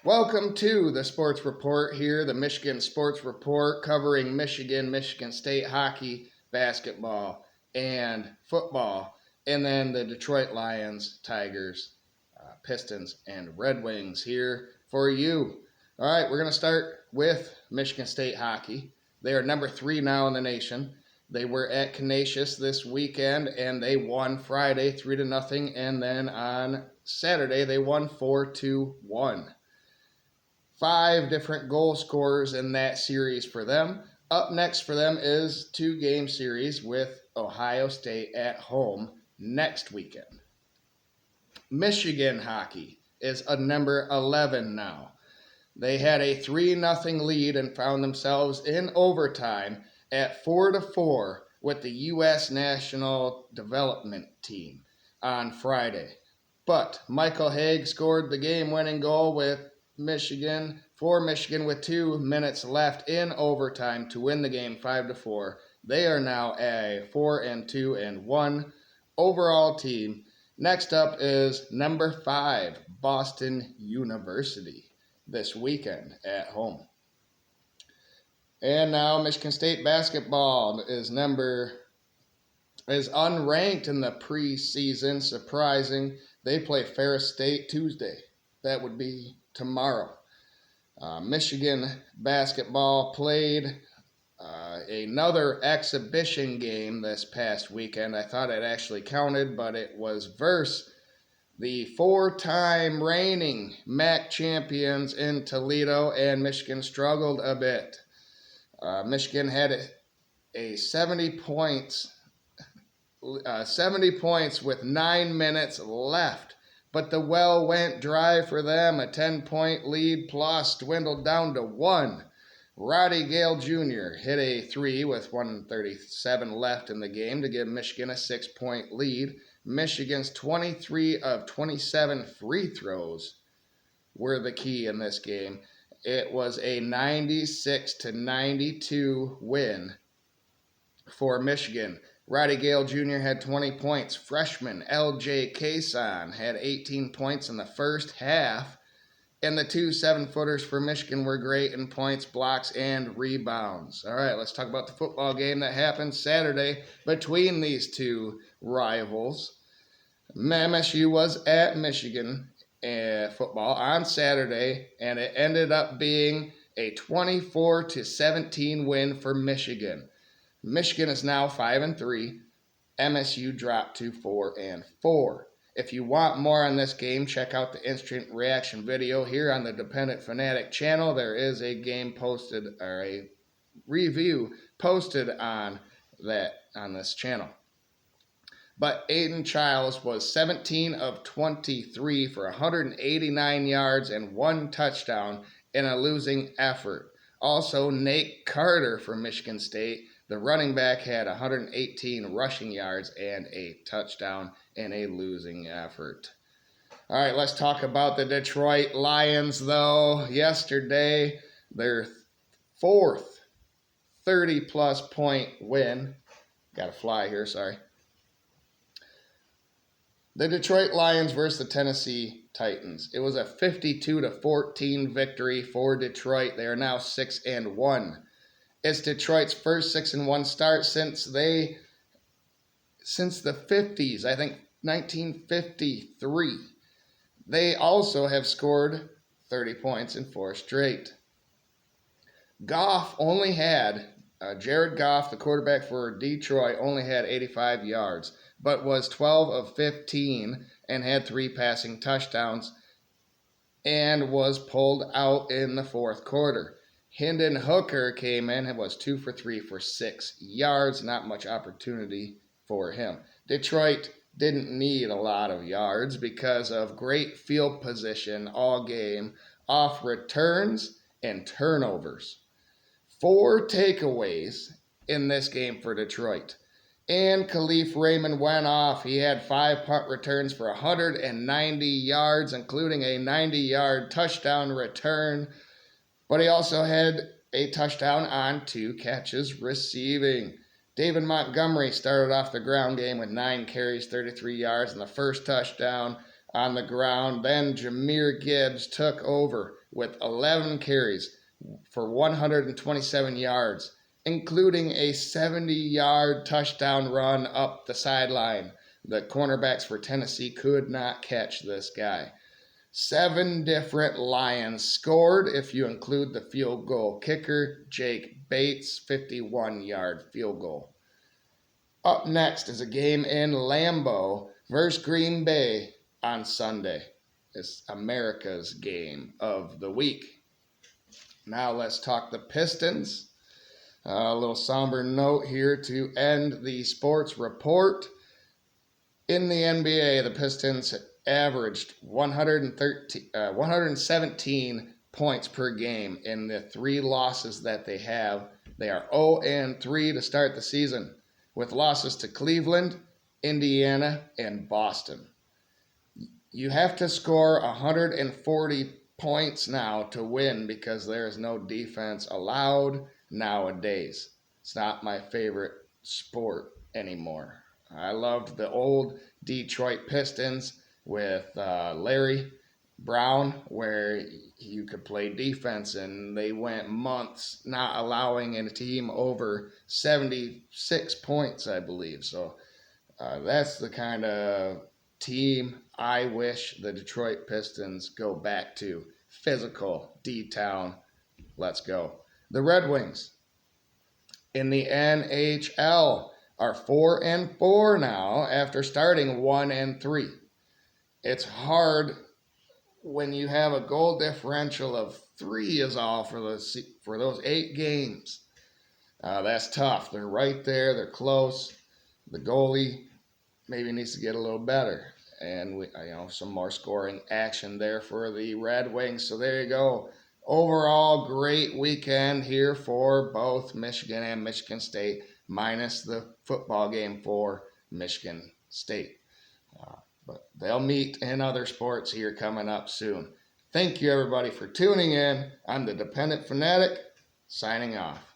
Welcome to the Sports Report here, the Michigan Sports Report covering Michigan State hockey, basketball, and football, and then the Detroit Lions, Tigers, Pistons, and Red Wings here for you. All right, we're going to start with Michigan State hockey. They are number 3 now in the nation. They were at Canisius this weekend, and they won Friday 3-0, and then on Saturday they won 4-1. 5 different goal scorers in that series for them. Up next for them is 2-game series with Ohio State at home next weekend. Michigan hockey is a number 11 now. They had a 3-0 lead and found themselves in overtime at 4-4 with the U.S. National Development Team on Friday. But Michael Haig scored the game-winning goal for Michigan with 2 minutes left in overtime to win the game 5-4. They are now a 4-2-1 overall team. Next up is number 5, Boston University, this weekend at home. And now Michigan State basketball is unranked in the preseason. Surprising. They play Ferris State Tuesday. That would be tomorrow. Michigan basketball played another exhibition game this past weekend. I thought it actually counted, but it was versus the 4-time reigning MAC champions in Toledo, and Michigan struggled a bit. Michigan had a 70 points with 9 minutes left. But the well went dry for them. A 10-point lead plus dwindled down to 1. Roddy Gale Jr. hit a 3 with 1:37 left in the game to give Michigan a 6-point lead. Michigan's 23 of 27 free throws were the key in this game. It was a 96-92 win for Michigan. Roddy Gale Jr. had 20 points. Freshman L.J. Cason had 18 points in the first half. And the 2 7-footers for Michigan were great in points, blocks, and rebounds. All right, let's talk about the football game that happened Saturday between these two rivals. MSU was at Michigan football on Saturday, and it ended up being a 24-17 win for Michigan. Michigan is now 5-3. MSU dropped to 4-4. If you want more on this game, check out the instant reaction video here on the Dependent Fanatic channel. There is a game posted, or a review posted on this channel. But Aiden Childs was 17 of 23 for 189 yards and 1 touchdown in a losing effort. Also, Nate Carter from Michigan State, the running back, had 118 rushing yards and a touchdown in a losing effort. All right, let's talk about the Detroit Lions, though. Yesterday, their 4th 30-plus point win. Got to fly here, sorry. The Detroit Lions versus the Tennessee Titans. It was a 52-14 victory for Detroit. They are now 6-1. It's Detroit's first 6-1 start since the 50s, I think 1953. They also have scored 30 points in 4 straight. Goff only had, Jared Goff, the quarterback for Detroit, only had 85 yards, but was 12 of 15 and had 3 passing touchdowns and was pulled out in the 4th quarter. Hendon Hooker came in and was 2 for 3 for 6 yards. Not much opportunity for him. Detroit didn't need a lot of yards because of great field position all game off returns and turnovers. 4 takeaways in this game for Detroit. And Khalif Raymond went off. He had 5 punt returns for 190 yards, including a 90-yard touchdown return. But he also had a touchdown on 2 catches receiving. David Montgomery started off the ground game with 9 carries, 33 yards, and the first touchdown on the ground. Then Jahmyr Gibbs took over with 11 carries for 127 yards, including a 70-yard touchdown run up the sideline. The cornerbacks for Tennessee could not catch this guy. 7 different Lions scored if you include the field goal kicker, Jake Bates' 51-yard field goal. Up next is a game in Lambeau versus Green Bay on Sunday. It's America's game of the week. Now let's talk the Pistons. A little somber note here to end the sports report. In the NBA, the Pistons averaged 117 points per game in the 3 losses that they have. They are 0-3 to start the season, with losses to Cleveland, Indiana, and Boston. You have to score 140 points now to win because there is no defense allowed nowadays. It's not my favorite sport anymore. I loved the old Detroit Pistons with Larry Brown, where you could play defense, and they went months not allowing a team over 76 points, I believe. So that's the kind of team I wish the Detroit Pistons go back to. Physical, D-Town, let's go. The Red Wings in the NHL are 4-4 now after starting 1-3. It's hard when you have a goal differential of 3 is all for those 8 games. That's tough. They're right there. They're close. The goalie maybe needs to get a little better, and some more scoring action there for the Red Wings. So there you go. Overall, great weekend here for both Michigan and Michigan State, minus the football game for Michigan State. But they'll meet in other sports here coming up soon. Thank you, everybody, for tuning in. I'm the Dependent Fanatic, signing off.